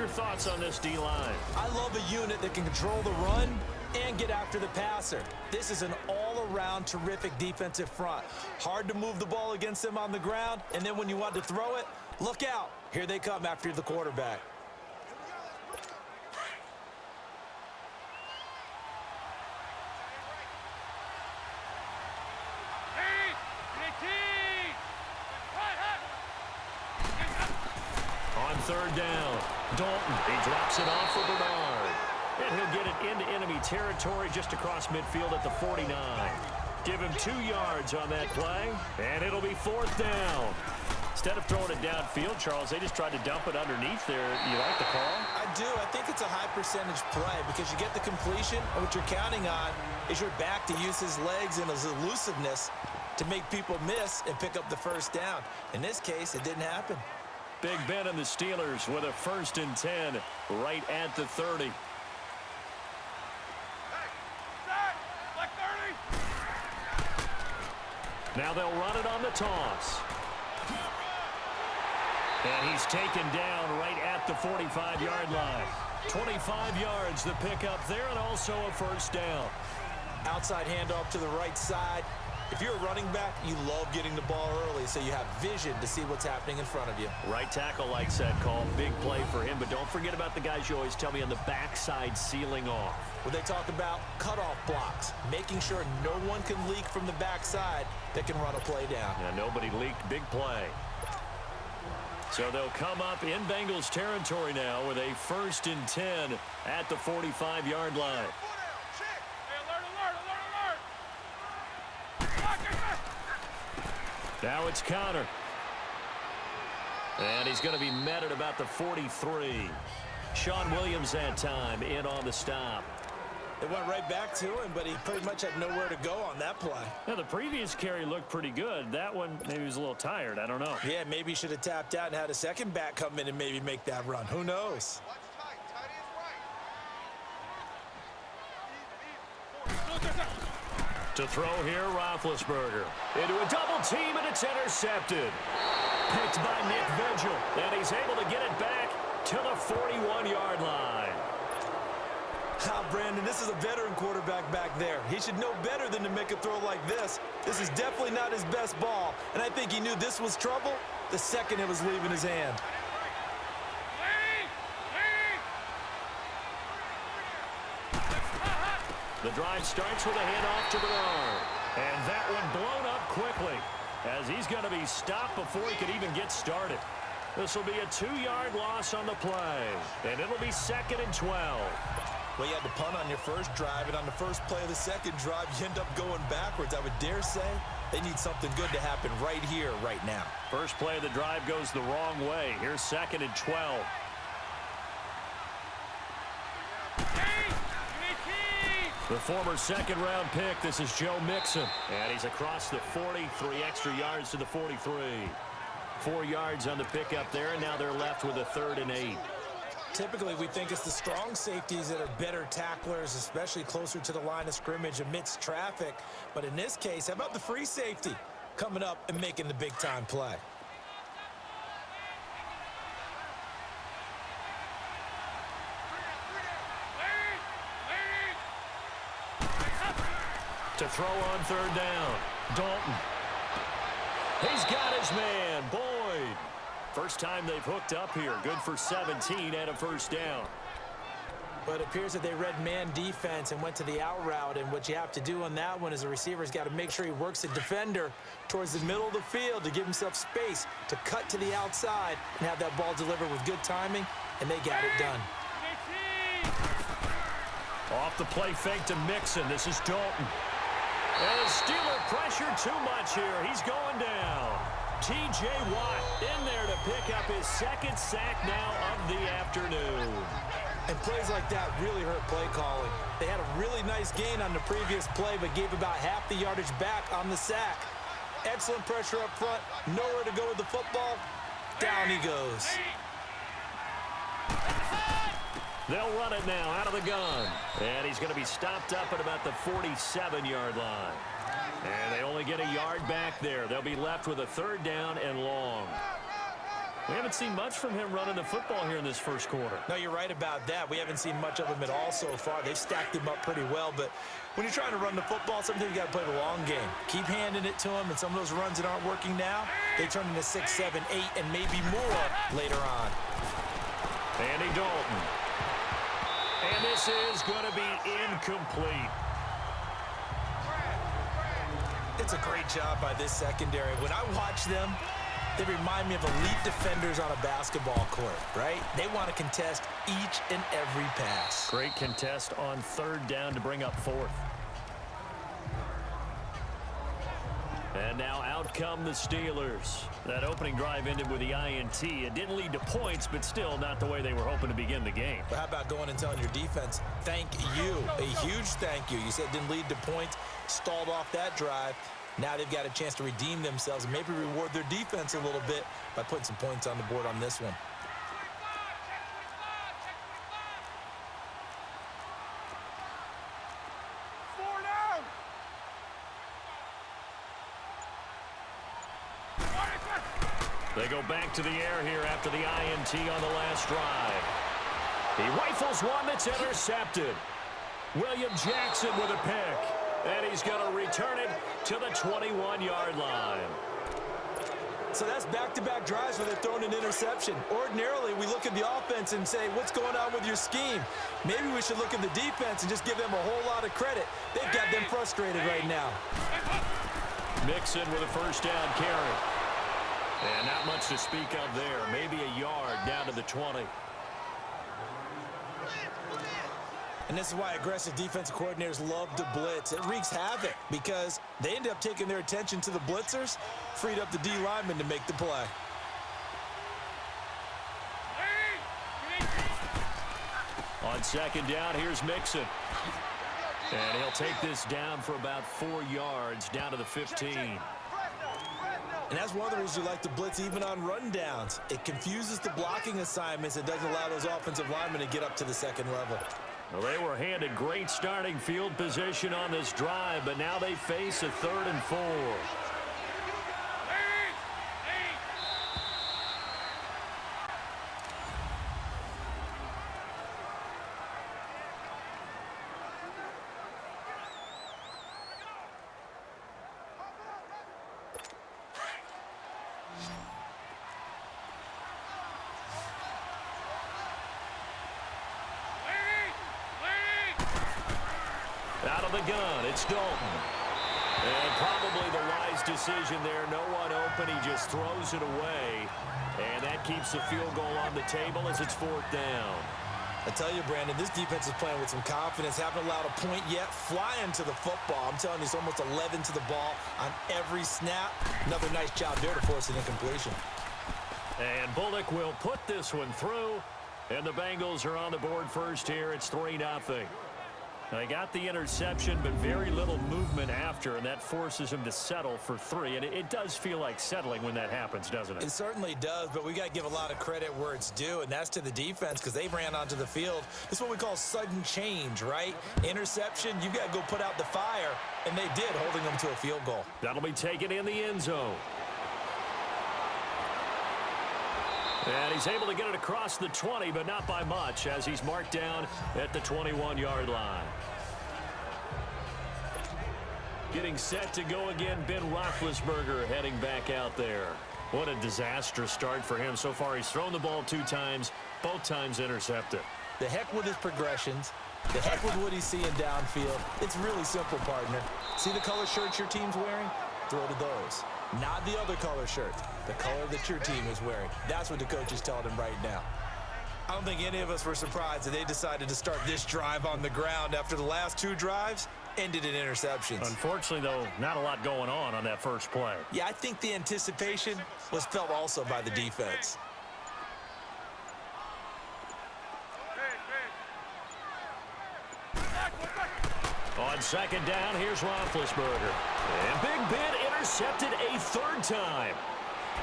your thoughts on this D-line? I love a unit that can control the run and get after the passer. This is an all-around terrific defensive front. Hard to move the ball against them on the ground, and then when you want to throw it, look out. Here they come after the quarterback. On third down, Dalton. He drops it off for Bernard. And he'll get it into enemy territory just across midfield at the 49. Give him 2 yards on that play, and it'll be fourth down. Instead of throwing it downfield, Charles, they just tried to dump it underneath there. You like the call? I do. I think it's a high-percentage play because you get the completion, and what you're counting on is your back to use his legs and his elusiveness to make people miss and pick up the first down. In this case, it didn't happen. Big Ben and the Steelers with a 1st and 10 right at the 30. Now they'll run it on the toss. And he's taken down right at the 45-yard line. 25 yards the pickup there, and also a first down. Outside handoff to the right side. If you're a running back, you love getting the ball early so you have vision to see what's happening in front of you. Right tackle likes that call. Big play for him, but don't forget about the guys you always tell me on the backside sealing off. When they talk about cutoff blocks, making sure no one can leak from the backside that can run a play down. Yeah, nobody leaked. Big play. So they'll come up in Bengals territory now with a 1st and 10 at the 45-yard line. Now it's Connor. And he's going to be met at about the 43. Sean Williams that time in on the stop. It went right back to him, but he pretty much had nowhere to go on that play. Now, the previous carry looked pretty good. That one, maybe he was a little tired. I don't know. Yeah, maybe he should have tapped out and had a second back come in and maybe make that run. Who knows? To throw here, Roethlisberger. Into a double team, and it's intercepted. Picked by Nick Vigil, and he's able to get it back to the 41-yard line. Brandon, this is a veteran quarterback back there. He should know better than to make a throw like this. This is definitely not his best ball, and I think he knew this was trouble the second it was leaving his hand. The drive starts with a handoff to Bernard. And that one blown up quickly as he's going to be stopped before he could even get started. This will be a 2-yard loss on the play, and it'll be 2nd and 12. Well, you had to punt on your first drive, and on the first play of the second drive, you end up going backwards. I would dare say they need something good to happen right here, right now. First play of the drive goes the wrong way. Here's 2nd and 12. The former second-round pick, this is Joe Mixon. And he's across the 40, 3 extra yards to the 43. 4 yards on the pickup there, and now they're left with a 3rd and 8. Typically, we think it's the strong safeties that are better tacklers, especially closer to the line of scrimmage amidst traffic. But in this case, how about the free safety coming up and making the big-time play? To throw on 3rd down, Dalton. He's got his man, Boyd. First time they've hooked up here. Good for 17 and a first down. But it appears that they read man defense and went to the out route, and what you have to do on that one is the receiver's got to make sure he works the defender towards the middle of the field to give himself space to cut to the outside and have that ball delivered with good timing, and they got it done. Off the play fake to Mixon. This is Dalton. And the Steeler pressure too much here. He's going down. T.J. Watt in there to pick up his 2nd sack now of the afternoon. And plays like that really hurt play calling. They had a really nice gain on the previous play, but gave about half the yardage back on the sack. Excellent pressure up front. Nowhere to go with the football. Down he goes. They'll run it now out of the gun. And he's going to be stopped up at about the 47-yard line. And they only get a yard back there. They'll be left with a 3rd down and long. We haven't seen much from him running the football here in this first quarter. No, you're right about that. We haven't seen much of him at all so far. They've stacked him up pretty well, but when you're trying to run the football, sometimes you got to play the long game. Keep handing it to him, and some of those runs that aren't working now, they turn into 6, 7, 8, and maybe more later on. Andy Dalton. And this is going to be incomplete. It's a great job by this secondary. When I watch them, they remind me of elite defenders on a basketball court, right? They want to contest each and every pass. Great contest on third down to bring up fourth. And now out come the Steelers. That opening drive ended with the INT. It didn't lead to points, but still not the way they were hoping to begin the game. But how about going and telling your defense, thank you, a huge thank you. You said it didn't lead to points, stalled off that drive. Now they've got a chance to redeem themselves and maybe reward their defense a little bit by putting some points on the board on this one. They go back to the air here after the INT on the last drive. He rifles one that's intercepted. William Jackson with a pick. And he's going to return it to the 21-yard line. So that's back-to-back drives where they're throwing an interception. Ordinarily, we look at the offense and say, what's going on with your scheme? Maybe we should look at the defense and just give them a whole lot of credit. They've got them frustrated right now. Mixon with a first down carry. And not much to speak of there. Maybe a yard down to the 20. And this is why aggressive defensive coordinators love to blitz. It wreaks havoc because they end up taking their attention to the blitzers, freed up the D lineman to make the play. On second down, here's Mixon. And he'll take this down for about 4 yards, down to the 15. And that's one of the reasons you like to blitz even on rundowns. It confuses the blocking assignments. It doesn't allow those offensive linemen to get up to the second level. Well, they were handed great starting field position on this drive, but now they face a 3rd and 4. Out of the gun, it's Dalton. And probably the wise decision there. No one open. He just throws it away. And that keeps the field goal on the table as it's 4th down. I tell you, Brandon, this defense is playing with some confidence. Haven't allowed a point yet. Flying to the football. I'm telling you, it's almost 11 to the ball on every snap. Another nice job there to force an incompletion. And Bullock will put this one through. And the Bengals are on the board first here. It's 3-0. They got the interception, but very little movement after, and that forces him to settle for 3. And it does feel like settling when that happens, doesn't it? It certainly does, but we got to give a lot of credit where it's due, and that's to the defense because they ran onto the field. This is what we call sudden change, right? Interception, you got to go put out the fire, and they did, holding them to a field goal. That'll be taken in the end zone. And he's able to get it across the 20, but not by much, as he's marked down at the 21-yard line. Getting set to go again, Ben Roethlisberger heading back out there. What a disastrous start for him. So far, he's thrown the ball 2 times, both times intercepted. The heck with his progressions. The heck with what he's seeing downfield. It's really simple, partner. See the color shirts your team's wearing? Throw to those. Not the other color shirts. The color that your team is wearing. That's what the coach is telling him right now. I don't think any of us were surprised that they decided to start this drive on the ground after the last 2 drives ended in interceptions. Unfortunately, though, not a lot going on that first play. Yeah, I think the anticipation was felt also by the defense. On second down, here's Roethlisberger. And Big Ben intercepted a 3rd time.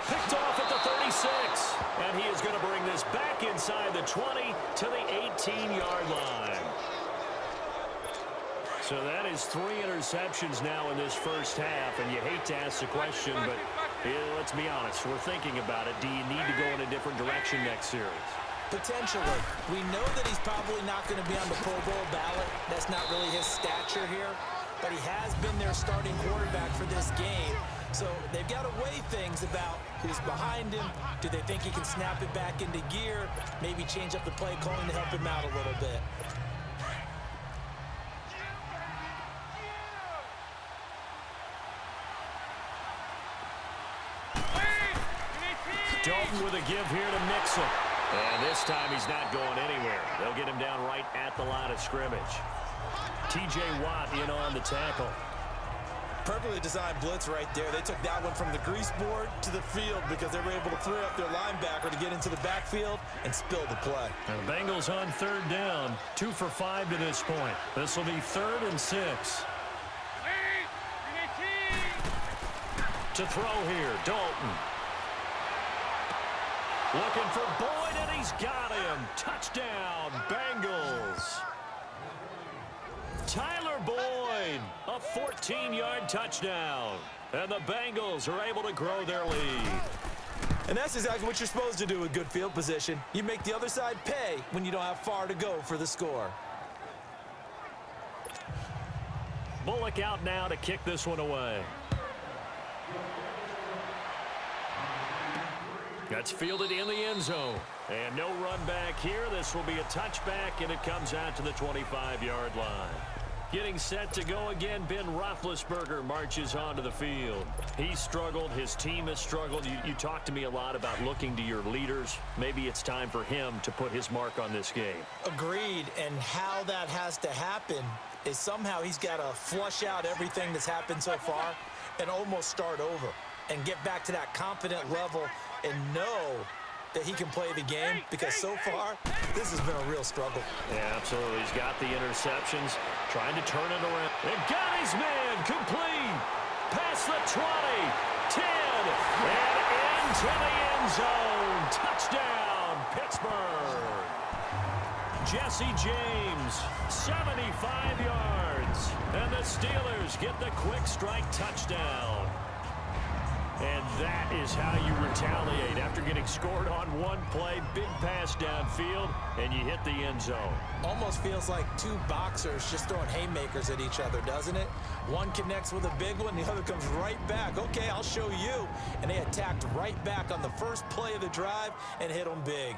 Picked off at the 36. And he is going to bring this back inside the 20 to the 18-yard line. So that is 3 interceptions now in this first half. And you hate to ask the question, but Let's be honest, we're thinking about it. Do you need to go in a different direction next series? Potentially. We know that he's probably not going to be on the Pro Bowl ballot. That's not really his stature here. But he has been their starting quarterback for this game. So they've got to weigh things about who's behind him. Do they think he can snap it back into gear? Maybe change up the play calling to help him out a little bit. Dalton with a give here to Mixon. And this time he's not going anywhere. They'll get him down right at the line of scrimmage. T.J. Watt in on the tackle. Perfectly designed blitz right there. They took that one from the grease board to the field because they were able to free up their linebacker to get into the backfield and spill the play. And the Bengals on third down. 2 for 5 to this point. This will be 3rd and 6. To throw here, Dalton. Looking for Boyd, and he's got him. Touchdown, Bengals. Tyler Boyd, a 14-yard touchdown. And the Bengals are able to grow their lead. And that's exactly what you're supposed to do with good field position. You make the other side pay when you don't have far to go for the score. Bullock out now to kick this one away. That's fielded in the end zone. And no run back here. This will be a touchback, and it comes out to the 25-yard line. Getting set to go again, Ben Roethlisberger marches onto the field. He's struggled. His team has struggled. You talk to me a lot about looking to your leaders. Maybe it's time for him to put his mark on this game. Agreed. And how that has to happen is somehow he's got to flush out everything that's happened so far and almost start over and get back to that confident level and know that he can play the game, because so far, this has been a real struggle. Yeah, absolutely. He's got the interceptions, trying to turn it around. And got his man complete. Past the 20, 10, and into the end zone. Touchdown, Pittsburgh. Jesse James, 75 yards. And the Steelers get the quick strike touchdown. And that is how you retaliate after getting scored on one play. Big pass downfield, and you hit the end zone. Almost feels like two boxers just throwing haymakers at each other, doesn't it? One connects with a big one, the other comes right back. Okay, I'll show you. And they attacked right back on the first play of the drive and hit them big.